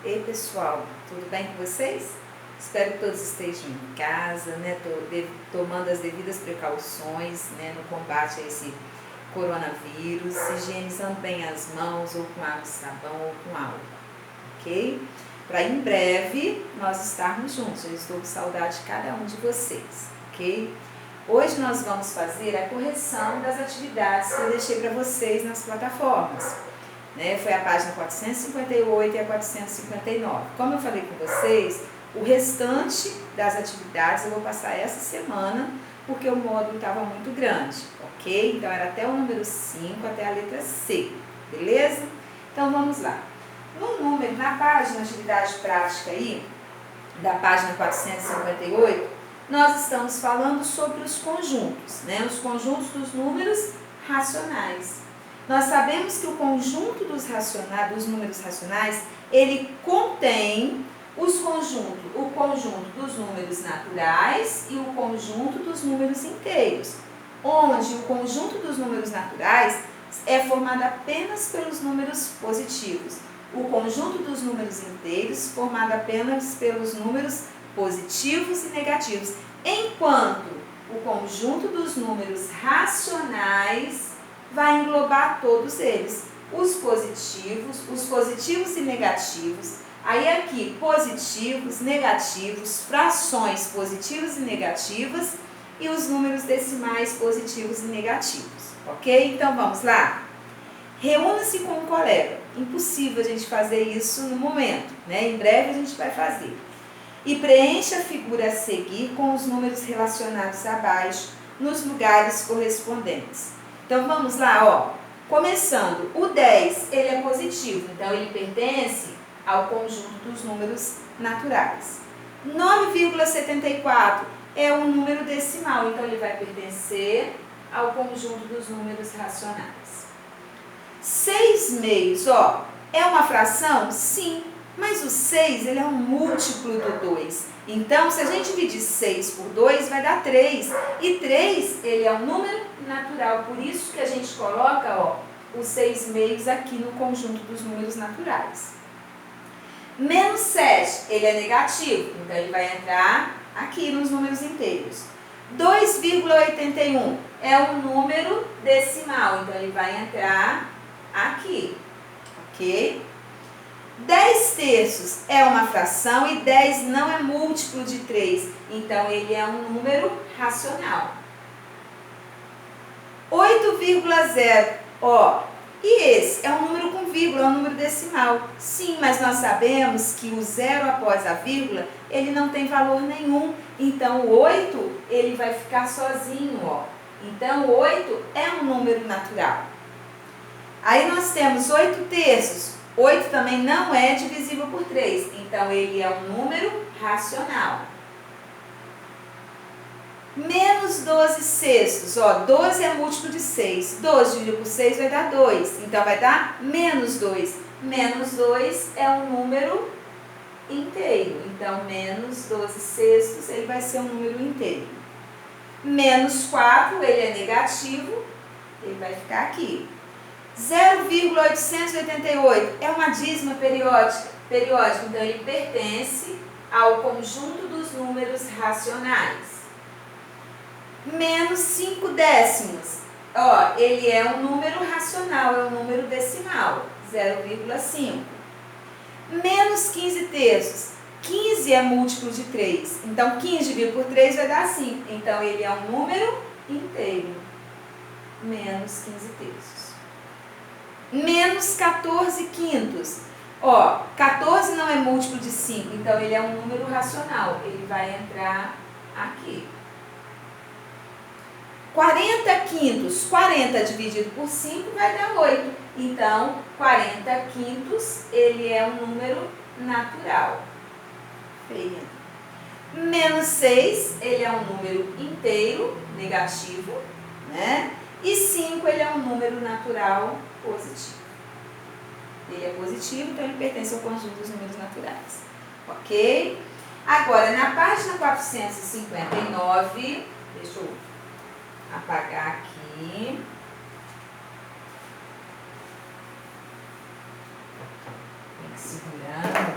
Ei pessoal, tudo bem com vocês? Espero que todos estejam em casa, né, tomando as devidas precauções, né, no combate a esse coronavírus, higienizando bem as mãos, ou com água e sabão, ou com álcool, ok? Para em breve nós estarmos juntos. Eu estou com saudade de cada um de vocês, ok? Hoje nós vamos fazer a correção das atividades que eu deixei para vocês nas plataformas. Né? Foi a página 458 e a 459. Como eu falei com vocês, o restante das atividades eu vou passar essa semana, porque o módulo estava muito grande, ok? Então era até o número 5, até a letra C, beleza? Então vamos lá. No número, na página atividade prática aí, da página 458, nós estamos falando sobre os conjuntos, né? Os conjuntos dos números racionais. Nós sabemos que o conjunto dos números racionais, ele contém o conjunto dos números naturais e o conjunto dos números inteiros, onde o conjunto dos números naturais é formado apenas pelos números positivos, o conjunto dos números inteiros formado apenas pelos números positivos e negativos, enquanto o conjunto dos números racionais vai englobar todos eles, os positivos e negativos. Aí aqui, positivos, negativos, frações positivas e negativas e os números decimais positivos e negativos, ok? Então vamos lá? Reúna-se com um colega. Impossível a gente fazer isso no momento, né? Em breve a gente vai fazer. E preencha a figura a seguir com os números relacionados abaixo nos lugares correspondentes. Então vamos lá, ó. Começando, o 10, ele é positivo, então ele pertence ao conjunto dos números naturais. 9,74 é um número decimal, então ele vai pertencer ao conjunto dos números racionais. 6 meios, ó, é uma fração? Sim, mas o 6, ele é um múltiplo do 2. Então, se a gente dividir 6 por 2, vai dar 3. E 3, ele é um número natural. Por isso que a gente coloca, ó, os 6 meios aqui no conjunto dos números naturais. Menos 7, ele é negativo. Então, ele vai entrar aqui nos números inteiros. 2,81 é um número decimal. Então, ele vai entrar aqui. Ok? 10 terços é uma fração e 10 não é múltiplo de 3, então ele é um número racional. 8,0, ó, e esse é um número com vírgula, é um número decimal. Sim, mas nós sabemos que o zero após a vírgula, ele não tem valor nenhum, então o 8, ele vai ficar sozinho, ó. Então o 8 é um número natural. Aí nós temos 8 terços. 8 também não é divisível por 3, então ele é um número racional. Menos 12 sextos, ó, 12 é múltiplo de 6, 12 dividido por 6 vai dar 2, então vai dar menos 2. Menos 2 é um número inteiro, então menos 12 sextos, ele vai ser um número inteiro. Menos 4, ele é negativo, ele vai ficar aqui. 0,888 é uma dízima periódica, então ele pertence ao conjunto dos números racionais. Menos 5 décimos, ó, ele é um número racional, é um número decimal, 0,5. Menos 15 terços, 15 é múltiplo de 3, então 15 dividido por 3 vai dar 5, então ele é um número inteiro, menos 15 terços. Menos 14 quintos. Ó, 14 não é múltiplo de 5, então ele é um número racional. Ele vai entrar aqui. 40 quintos. 40 dividido por 5 vai dar 8. Então, 40 quintos, ele é um número natural. Menos 6, ele é um número inteiro, negativo, né? E 5, ele é um número natural positivo. Ele é positivo, então ele pertence ao conjunto dos números naturais. Ok? Agora, na página 459, deixa eu apagar aqui. Tem que segurar.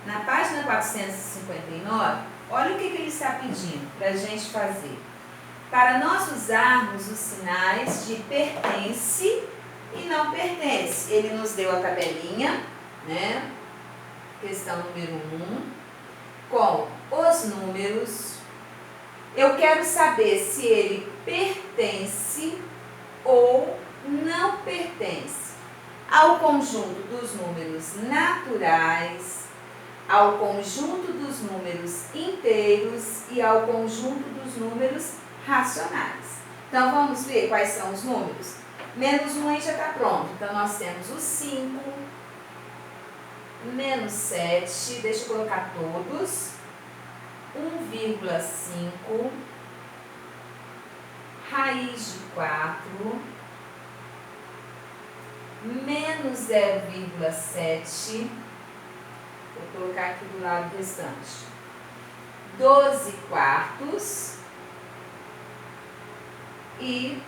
na página 459, olha o que ele está pedindo para a gente fazer. Para nós usarmos os sinais de pertence e não pertence. Ele nos deu a tabelinha, né? Questão número 1, com os números. Eu quero saber se ele pertence ou não pertence ao conjunto dos números naturais, ao conjunto dos números inteiros e ao conjunto dos números racionais. Então, vamos ver quais são os números? Menos 1 aí já está pronto. Então, nós temos o 5, menos 7, deixa eu colocar todos, 1,5, raiz de 4, menos 0,7, vou colocar aqui do lado restante, 12 quartos e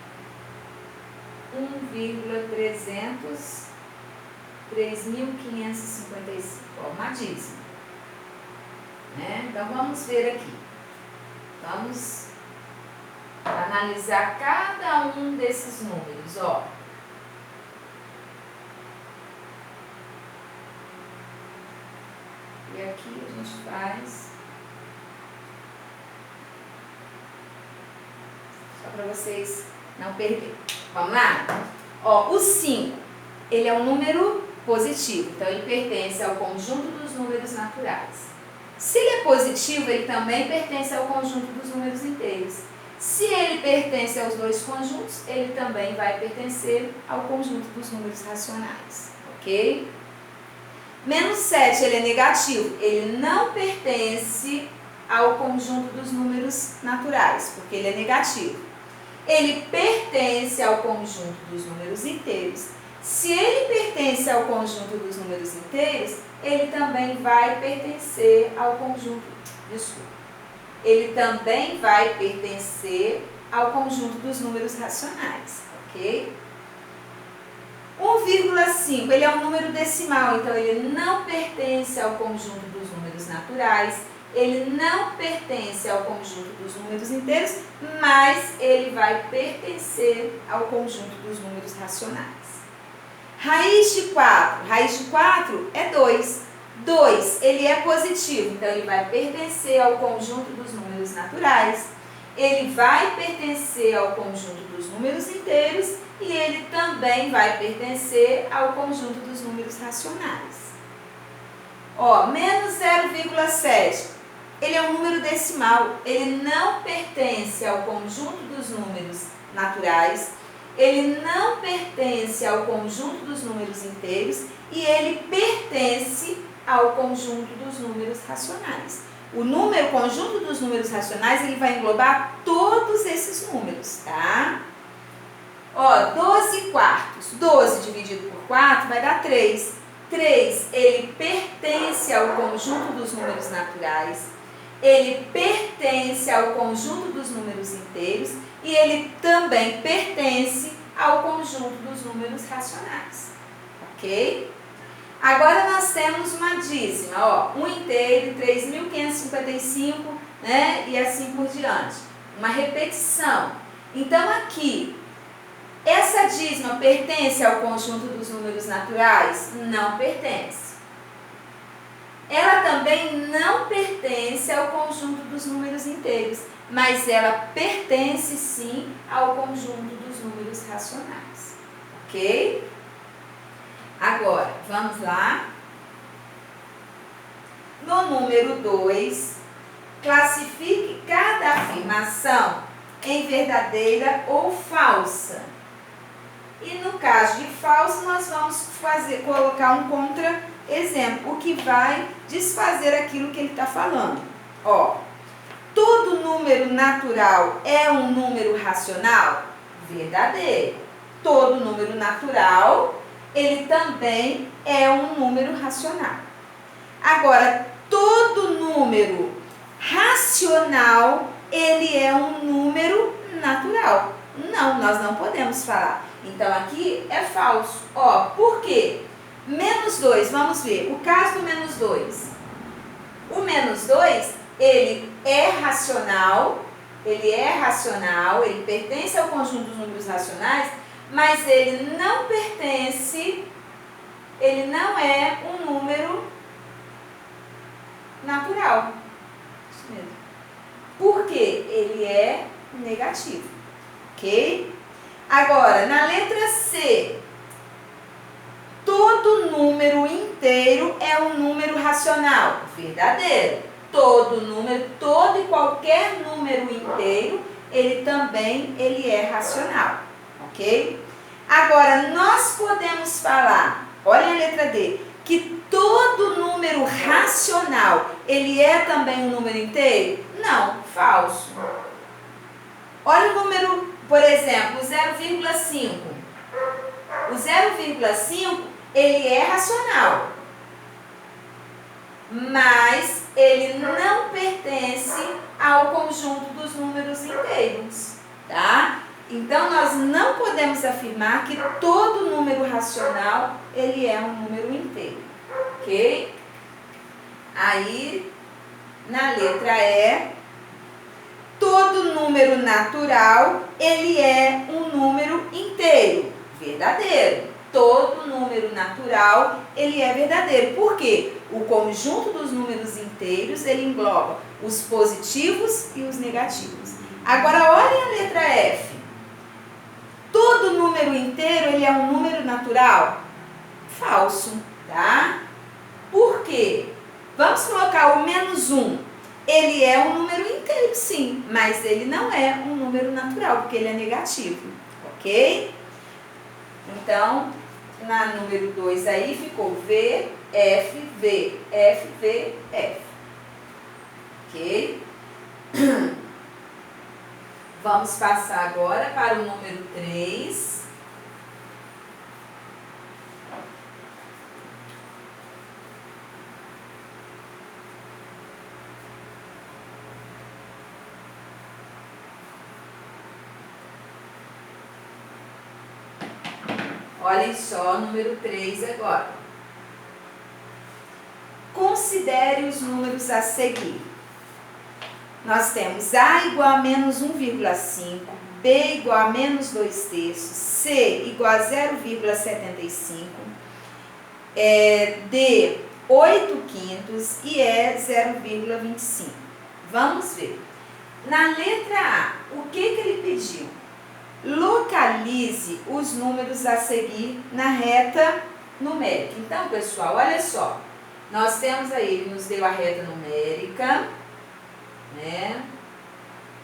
3.555, uma dízima. Né? Então, vamos ver aqui. Vamos analisar cada um desses números, ó. E aqui a gente faz, só para vocês não perderem. Vamos lá? Ó, o 5, ele é um número positivo, então ele pertence ao conjunto dos números naturais. Se ele é positivo, ele também pertence ao conjunto dos números inteiros. Se ele pertence aos dois conjuntos, ele também vai pertencer ao conjunto dos números racionais, ok? Menos 7, ele é negativo, ele não pertence ao conjunto dos números naturais, porque ele é negativo. Ele pertence ao conjunto dos números inteiros. Se ele pertence ao conjunto dos números inteiros, ele também vai pertencer ao conjunto, ele também vai pertencer ao conjunto dos números racionais, ok? 1,5, ele é um número decimal, então ele não pertence ao conjunto dos números naturais, ele não pertence ao conjunto dos números inteiros, mas ele vai pertencer ao conjunto dos números racionais. Raiz de 4 é 2. 2, ele é positivo, então ele vai pertencer ao conjunto dos números naturais, ele vai pertencer ao conjunto dos números inteiros e ele também vai pertencer ao conjunto dos números racionais. Ó, menos 0,7, ele é um número decimal, ele não pertence ao conjunto dos números naturais, ele não pertence ao conjunto dos números inteiros e ele pertence ao conjunto dos números racionais. O conjunto dos números racionais, ele vai englobar todos esses números, tá? Ó, 12 quartos. 12 dividido por 4 vai dar 3. 3, ele pertence ao conjunto dos números naturais, ele pertence ao conjunto dos números inteiros e ele também pertence ao conjunto dos números racionais, ok? Agora nós temos uma dízima, ó, 1 inteiro, 3.555, né, e assim por diante. Uma repetição. Então aqui, essa dízima pertence ao conjunto dos números naturais? Não pertence. Ela também não pertence ao conjunto dos números inteiros, mas ela pertence sim ao conjunto dos números racionais, ok? Agora, vamos lá. No número 2, classifique cada afirmação em verdadeira ou falsa. E no caso de falso, nós vamos colocar um contra-exemplo, o que vai desfazer aquilo que ele está falando. Ó, todo número natural é um número racional? Verdadeiro. Todo número natural, ele também é um número racional. Agora, todo número racional, ele é um número natural. Não, nós não podemos falar. Então, aqui é falso. Ó, por quê? Menos 2, vamos ver. O caso do menos 2. O menos 2, ele é racional, ele pertence ao conjunto dos números racionais, mas ele não pertence, ele não é um número natural. Isso mesmo. Por quê? Ele é negativo, ok? Agora, na letra C, todo número inteiro é um número racional, verdadeiro. Todo e qualquer número inteiro, ele é racional, ok? Agora, nós podemos falar, olha a letra D, que todo número racional, ele é também um número inteiro? Não, falso. Olha o número, por exemplo, o 0,5. O 0,5, ele é racional, mas ele não pertence ao conjunto dos números inteiros, tá? Então, nós não podemos afirmar que todo número racional, ele é um número inteiro, ok? Aí, na letra E, todo número natural, ele é um número inteiro, verdadeiro. Todo número natural, ele é verdadeiro. Por quê? O conjunto dos números inteiros, ele engloba os positivos e os negativos. Agora, olhem a letra F. Todo número inteiro, ele é um número natural? Falso, tá? Por quê? Vamos colocar o menos 1. Ele é um número inteiro, sim, mas ele não é um número natural, porque ele é negativo, ok? Então, na número 2 aí ficou V, F, V, F, V, F. Ok? Vamos passar agora para o número 3. Olhem só, número 3 agora. Considere os números a seguir. Nós temos A igual a menos 1,5, B igual a menos 2/3, C igual a 0,75, D 8/5 e E 0,25. Vamos ver. Na letra A, o que ele pediu? Localize os números a seguir na reta numérica. Então, pessoal, olha só. Nós temos aí, ele nos deu a reta numérica, né?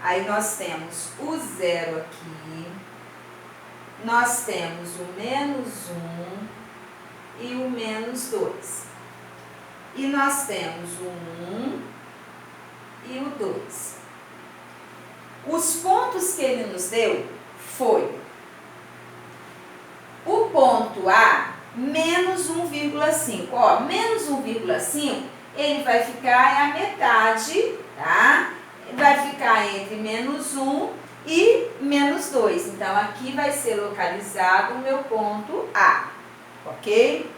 Aí nós temos o 0 aqui. Nós temos o menos 1 e o menos 2. E nós temos o 1 e o 2. Os pontos que ele nos deu foi o ponto A, menos 1,5. Ó, menos 1,5, ele vai ficar a metade, tá? Vai ficar entre menos 1 e menos 2. Então, aqui vai ser localizado o meu ponto A, ok?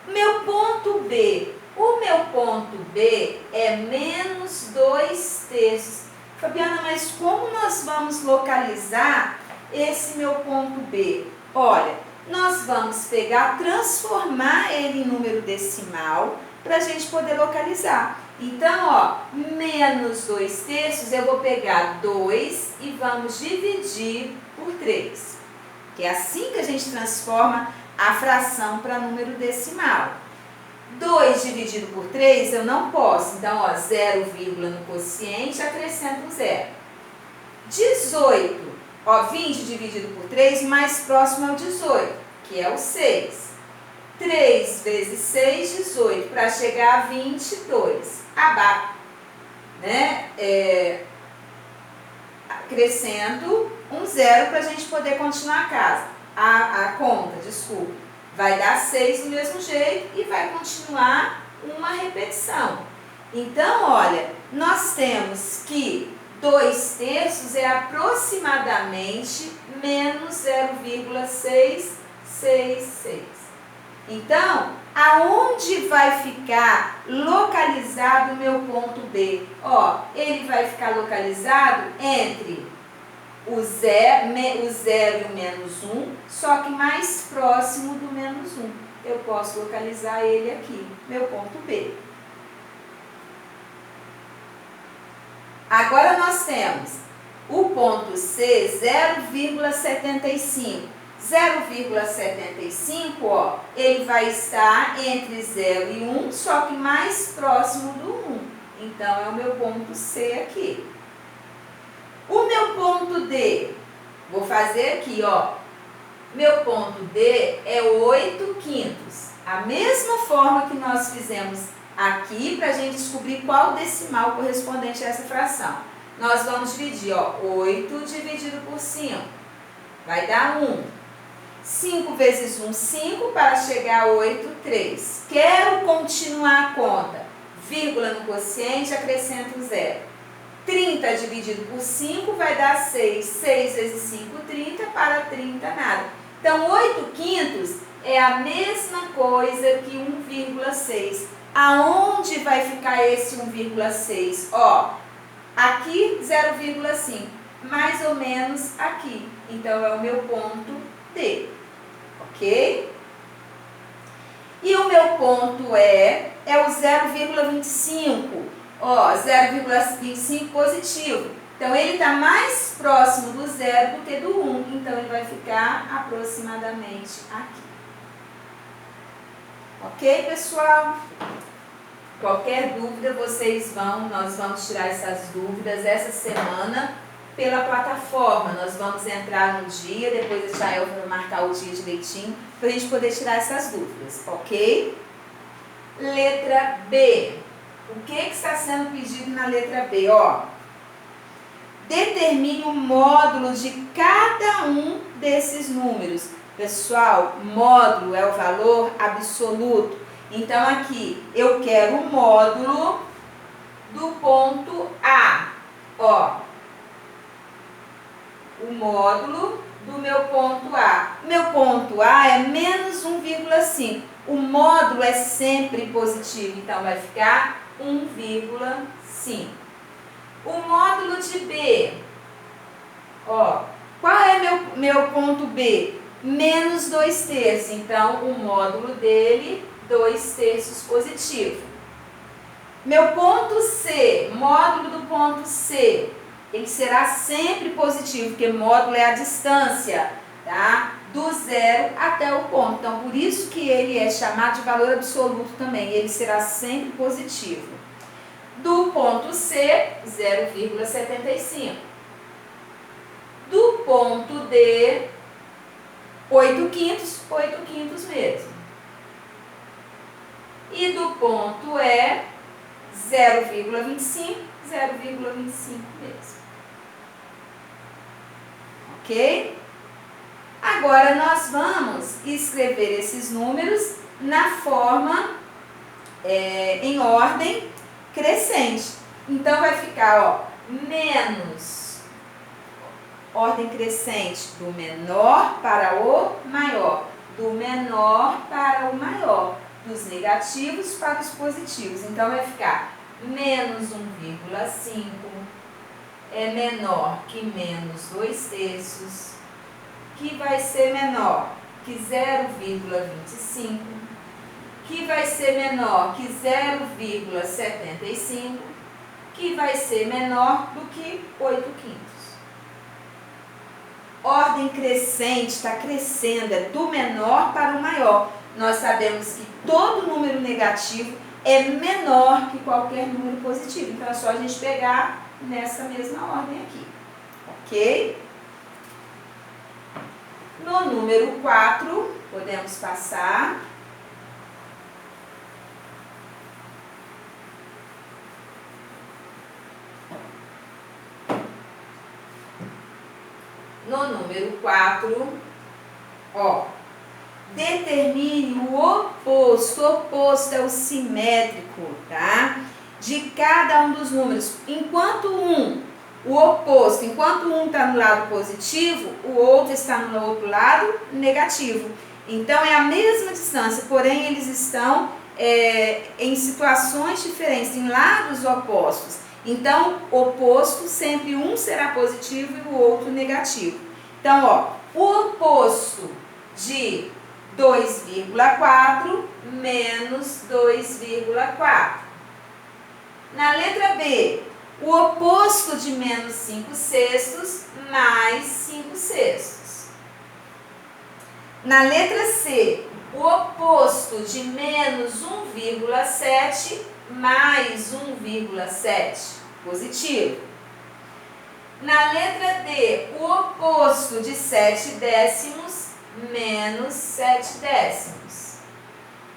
Meu ponto B. O meu ponto B é menos 2/3. Fabiana, mas como nós vamos localizar esse meu ponto B? Olha, nós vamos pegar, transformar ele em número decimal para a gente poder localizar. Então, ó, menos 2/3, eu vou pegar 2 e vamos dividir por 3. Que é assim que a gente transforma a fração para número decimal. 2 dividido por 3 eu não posso, então, ó, 0, no quociente, acrescento um 0. 18, ó, 20 dividido por 3, mais próximo é o 18, que é o 6. 3 vezes 6, 18, para chegar a 22. Abaixo, né? Acrescento um 0 para a gente poder continuar a conta, desculpa. Vai dar 6 do mesmo jeito e vai continuar uma repetição. Então, olha, nós temos que 2/3 é aproximadamente menos 0,666. Então, a aonde vai ficar localizado o meu ponto B? Ó, ele vai ficar localizado entre o zero e o menos 1, só que mais próximo do menos 1. Eu posso localizar ele aqui, meu ponto B. Agora nós temos o ponto C, 0,75. 0,75, ó, ele vai estar entre 0 e 1, só que mais próximo do 1. Então, é o meu ponto C aqui. O meu ponto D, vou fazer aqui, ó. Meu ponto D é 8/5. A mesma forma que nós fizemos aqui, para a gente descobrir qual decimal correspondente a essa fração. Nós vamos dividir, ó, 8 dividido por 5. Vai dar 1. 5 vezes 1, 5, para chegar a 8, 3. Quero continuar a conta. Vírgula no quociente, acrescento 0. 30 dividido por 5 vai dar 6. 6 vezes 5, 30, para 30, nada. Então, 8/5 é a mesma coisa que 1,6. Aonde vai ficar esse 1,6? Ó, aqui 0,5, mais ou menos aqui. Então, é o meu ponto D, ok? E o meu ponto é o 0,25, ó, 0,25 positivo. Então, ele está mais próximo do 0 do que do 1, então ele vai ficar aproximadamente aqui. Ok, pessoal? Qualquer dúvida, nós vamos tirar essas dúvidas essa semana pela plataforma. Nós vamos entrar no dia, depois a Jael vai marcar o dia direitinho, para a gente poder tirar essas dúvidas, ok? Letra B. O que está sendo pedido na letra B? Ó, determine o módulo de cada um desses números. Pessoal, módulo é o valor absoluto. Então, aqui, eu quero o módulo do ponto A. Ó, o módulo do meu ponto A. Meu ponto A é menos 1,5. O módulo é sempre positivo, então vai ficar 1,5. O módulo de B. Ó, qual é meu ponto B? Menos 2/3. Então, o módulo dele, 2/3 positivo. Meu ponto C, módulo do ponto C, ele será sempre positivo, porque módulo é a distância, tá? Do 0 até o ponto. Então, por isso que ele é chamado de valor absoluto também. Ele será sempre positivo. Do ponto C, 0,75. Do ponto D, 8/5, 8/5 mesmo. E do ponto E, 0,25, 0,25 mesmo. Ok? Agora, nós vamos escrever esses números na forma, em ordem crescente. Então, vai ficar, ó, menos, ordem crescente, do menor para o maior, do menor para o maior, dos negativos para os positivos. Então, vai ficar menos 1,5 é menor que menos 2/3, que vai ser menor que 0,25, que vai ser menor que 0,75, que vai ser menor do que 8/5. Ordem crescente, está crescendo, é do menor para o maior. Nós sabemos que todo número negativo é menor que qualquer número positivo. Então, é só a gente pegar nessa mesma ordem aqui, ok? No número 4, podemos passar. No número 4, ó, determine o oposto. O oposto é o simétrico, tá? De cada um dos números. Enquanto o oposto, enquanto um está no lado positivo, o outro está no outro lado negativo. Então, é a mesma distância distância, porém eles estão em situações diferentes, em lados opostos. Então, oposto, sempre um será positivo e o outro negativo. Então, ó, o oposto de 2,4 menos 2,4. Na letra B, o oposto de menos 5/6 mais 5/6. Na letra C, o oposto de menos 1,7 mais 1,7, positivo. Na letra D, o oposto de 7/10 menos 7/10.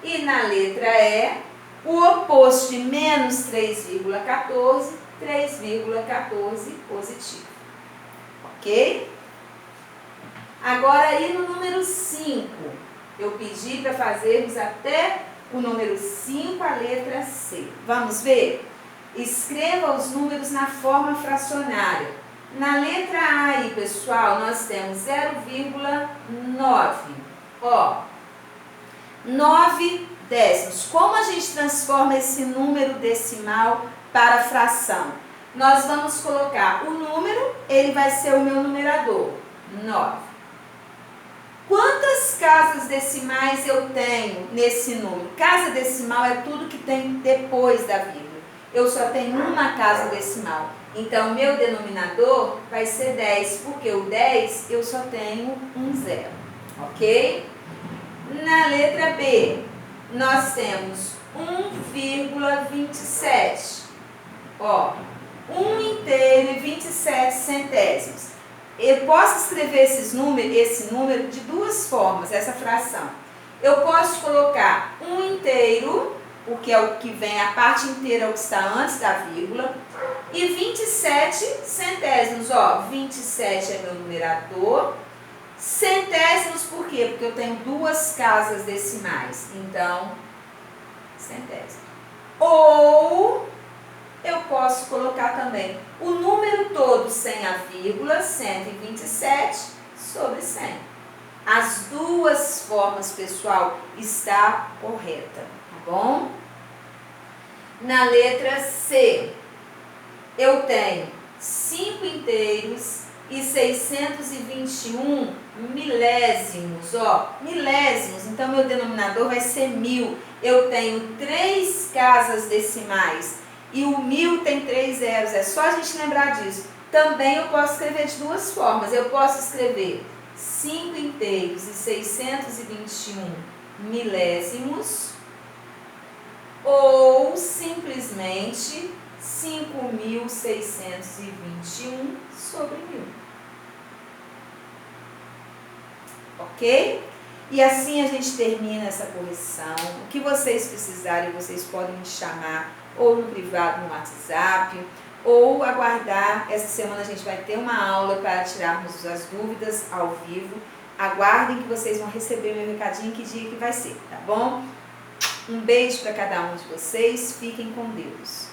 E na letra E, o oposto de menos 3,14, 3,14 positivo. Ok? Agora aí no número 5, eu pedi para fazermos até o número 5, a letra C. Vamos ver? Escreva os números na forma fracionária. Na letra A aí, pessoal, nós temos 0,9. Ó, 9 décimos. Como a gente transforma esse número decimal para fração? Nós vamos colocar o número, ele vai ser o meu numerador, 9. Quantas casas decimais eu tenho nesse número? Casa decimal é tudo que tem depois da vírgula. Eu só tenho uma casa decimal. Então, meu denominador vai ser 10, porque o 10 eu só tenho um zero. Ok? Na letra B, nós temos 1,27. Ó, 1 inteiro e 27 centésimos. Eu posso escrever esse número de duas formas, essa fração. Eu posso colocar 1 inteiro, porque é o que vem, a parte inteira é o que está antes da vírgula, e 27 centésimos. Ó, 27 é meu numerador. Centésimos por quê? Porque eu tenho duas casas decimais, então, centésimo. Ou eu posso colocar também o número todo sem a vírgula, 127 sobre 100. As duas formas, pessoal, está correta, tá bom? Na letra C, eu tenho 5 inteiros e 621 milésimos, ó, milésimos, então meu denominador vai ser 1000. Eu tenho 3 casas decimais e o 1000 tem 3 zeros, é só a gente lembrar disso. Também eu posso escrever de duas formas, eu posso escrever 5 inteiros e 621 milésimos, ou simplesmente 5.621 sobre 1000. Ok? E assim a gente termina essa correção. O que vocês precisarem, vocês podem me chamar ou no privado, no WhatsApp, ou aguardar. Essa semana a gente vai ter uma aula para tirarmos as dúvidas ao vivo. Aguardem que vocês vão receber meu recadinho, que dia que vai ser, tá bom? Um beijo para cada um de vocês, fiquem com Deus.